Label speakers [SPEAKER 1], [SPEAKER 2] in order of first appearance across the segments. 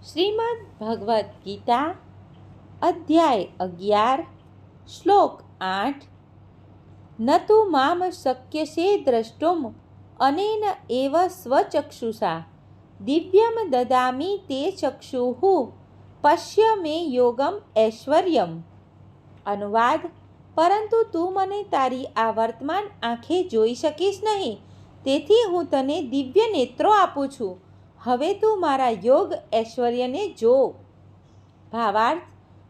[SPEAKER 1] શ્રીમદ્ ભગવદ્ ગીતા અધ્યાય 11 શ્લોક 8 ન તુ મામ શક્યસે દ્રષ્ટુમ અનેન એવ સ્વચક્ષુષા દિવ્યમ દદામિ તે ચક્ષુઃ પશ્ય મે યોગમ ઐશ્વર્યમ. અનુવાદ: પરંતુ તું મને તારી આ વર્તમાન આંખે જોઈ શકીશ નહીં, તેથી હું તને દિવ્ય નેત્રો આપું છું. હવે તું મારા યોગ ઐશ્વર્યને જો. ભાવાર્થ: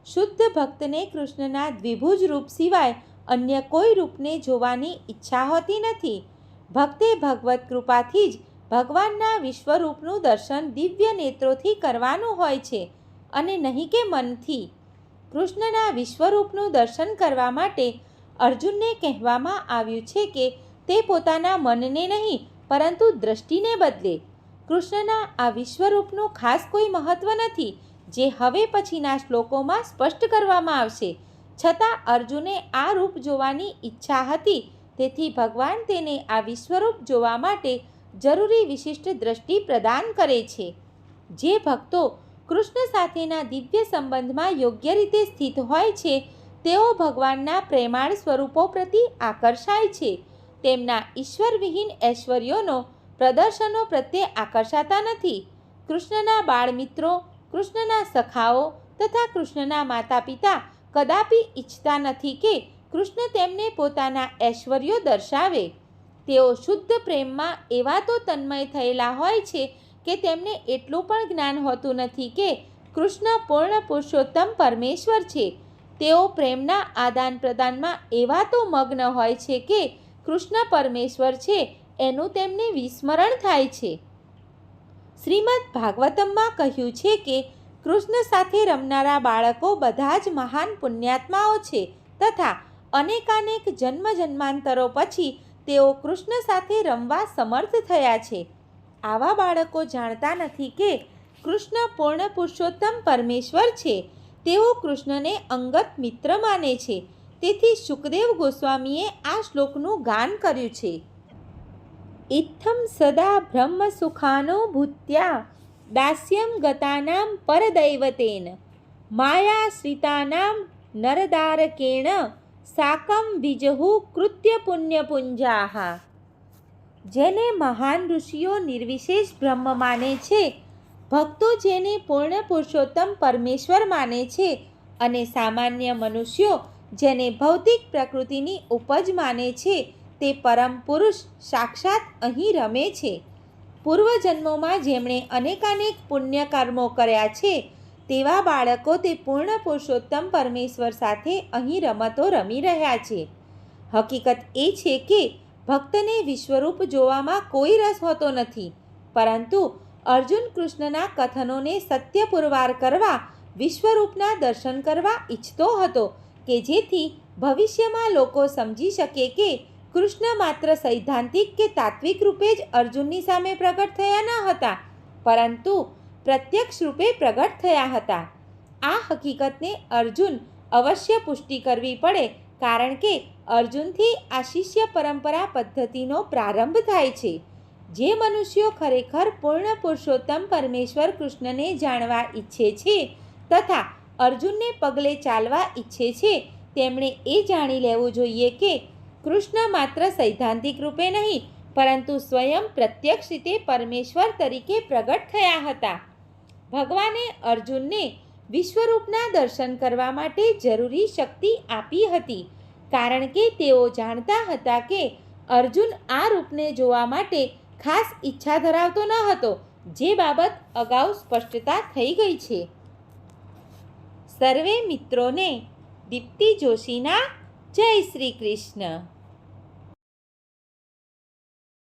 [SPEAKER 1] શુદ્ધ ભક્તને કૃષ્ણના દ્વિભુજ રૂપ સિવાય અન્ય કોઈ રૂપને જોવાની ઈચ્છા હોતી નથી. ભક્તે ભગવત કૃપાથી જ ભગવાનના વિશ્વરૂપનું દર્શન દિવ્ય નેત્રોથી કરવાનું હોય છે અને નહીં કે મનથી. કૃષ્ણના વિશ્વરૂપનું દર્શન કરવા માટે અર્જુનને કહેવામાં આવ્યું છે કે તે પોતાના મનને નહીં પરંતુ દ્રષ્ટિને બદલે. કૃષ્ણના આ વિશ્વરૂપનું ખાસ કોઈ મહત્વ નથી, જે હવે પછીના શ્લોકોમાં સ્પષ્ટ કરવામાં આવશે. છતાં અર્જુને આ રૂપ જોવાની ઈચ્છા હતી, તેથી ભગવાન તેને આ વિશ્વરૂપ જોવા માટે જરૂરી વિશિષ્ટ દ્રષ્ટિ પ્રદાન કરે છે. જે ભક્તો કૃષ્ણ સાથેના દિવ્ય સંબંધમાં યોગ્ય રીતે સ્થિત હોય છે, તેઓ ભગવાનના પ્રેમાળ સ્વરૂપો પ્રતિ આકર્ષાય છે. તેમના ઈશ્વરવિહીન ઐશ્વર્યોનો પ્રદર્શનો પ્રત્યે આકર્ષાતા નથી. કૃષ્ણના બાળમિત્રો, કૃષ્ણના સખાઓ તથા કૃષ્ણના માતા પિતા કદાપી ઈચ્છતા નથી કે કૃષ્ણ તેમને પોતાના ઐશ્વર્યો દર્શાવે. તેઓ શુદ્ધ પ્રેમમાં એવા તો તન્મય થયેલા હોય છે કે તેમને એટલું પણ જ્ઞાન હોતું નથી કે કૃષ્ણ પૂર્ણ પુરુષોત્તમ પરમેશ્વર છે. તેઓ પ્રેમના આદાન પ્રદાનમાં એવા તો મગ્ન હોય છે કે કૃષ્ણ પરમેશ્વર છે એનું તેમને વિસ્મરણ થાય છે. શ્રીમદ્ ભાગવતમમાં કહ્યું છે કે કૃષ્ણ સાથે રમનારા બાળકો બધા જ મહાન પુણ્યાત્માઓ છે તથા અનેકાનેક જન્મ જન્માંતરો પછી તેઓ કૃષ્ણ સાથે રમવા સમર્થ થયા છે. આવા બાળકો જાણતા નથી કે કૃષ્ણ પૂર્ણ પુરુષોત્તમ પરમેશ્વર છે. તેઓ કૃષ્ણને અંગત મિત્ર માને છે. તેથી શુકદેવ ગોસ્વામીએ આ શ્લોકનું ગાન કર્યું છે. ઇત્થમ સદા બ્રહ્મ સુખાનો ભૂત્યા દાસ્યમ ગતાનામ પરદૈવતેન માયાશ્રિતાનામ નરદારકેણ સાકમ વિજહુ કૃત્ય પુણ્યપુંજાહ. જેને મહાન ઋષિઓ નિર્વિશેષ બ્રહ્મ માને છે, ભક્તો જેને પૂર્ણ પુરુષોત્તમ પરમેશ્વર માને છે અને સામાન્ય મનુષ્યો જેને ભૌતિક પ્રકૃતિની ઉપજ માને છે, તે પરમ પુરુષ સાક્ષાત અહીં રમે છે. પૂર્વજન્મોમાં જેમણે અનેકાનેક પુણ્ય કર્મો કર્યા છે, તેવા બાળકો તે પૂર્ણ પુરુષોત્તમ પરમેશ્વર સાથે અહીં રમતો રમી રહ્યા છે. હકીકત એ છે કે ભક્તને વિશ્વરૂપ જોવામાં કોઈ રસ હોતો નથી, પરંતુ અર્જુન કૃષ્ણના કથનોને સત્ય પુરવાર કરવા વિશ્વરૂપના દર્શન કરવા ઈચ્છતો હતો કે જેથી ભવિષ્યમાં લોકો સમજી શકે કે કૃષ્ણ માત્ર સૈદ્ધાંતિક કે તાત્વિક રૂપે જ અર્જુનની સામે પ્રગટ થયા ન હતા, પરંતુ પ્રત્યક્ષ રૂપે પ્રગટ થયા હતા. આ હકીકતને અર્જુન અવશ્ય પુષ્ટિ કરવી પડે, કારણ કે અર્જુનથી આ શિષ્ય પરંપરા પદ્ધતિનો પ્રારંભ થાય છે. જે મનુષ્યો ખરેખર પૂર્ણ પુરુષોત્તમ પરમેશ્વર કૃષ્ણને જાણવા ઈચ્છે છે તથા અર્જુનને પગલે ચાલવા ઈચ્છે છે, તેમણે એ જાણી લેવું જોઈએ કે કૃષ્ણ માત્ર સૈદ્ધાંતિક રૂપે નહીં, પરંતુ સ્વયં પ્રત્યક્ષ રીતે પરમેશ્વર તરીકે પ્રગટ થયા હતા. ભગવાને અર્જુનને વિશ્વરૂપના દર્શન કરવા માટે જરૂરી શક્તિ આપી હતી, કારણ કે તેઓ જાણતા હતા કે અર્જુન આ રૂપને જોવા માટે ખાસ ઈચ્છા ધરાવતો ન હતો, જે બાબત અગાઉ સ્પષ્ટતા થઈ ગઈ છે. સર્વે મિત્રોને દીપ્તિ જોશીના જય શ્રી કૃષ્ણ.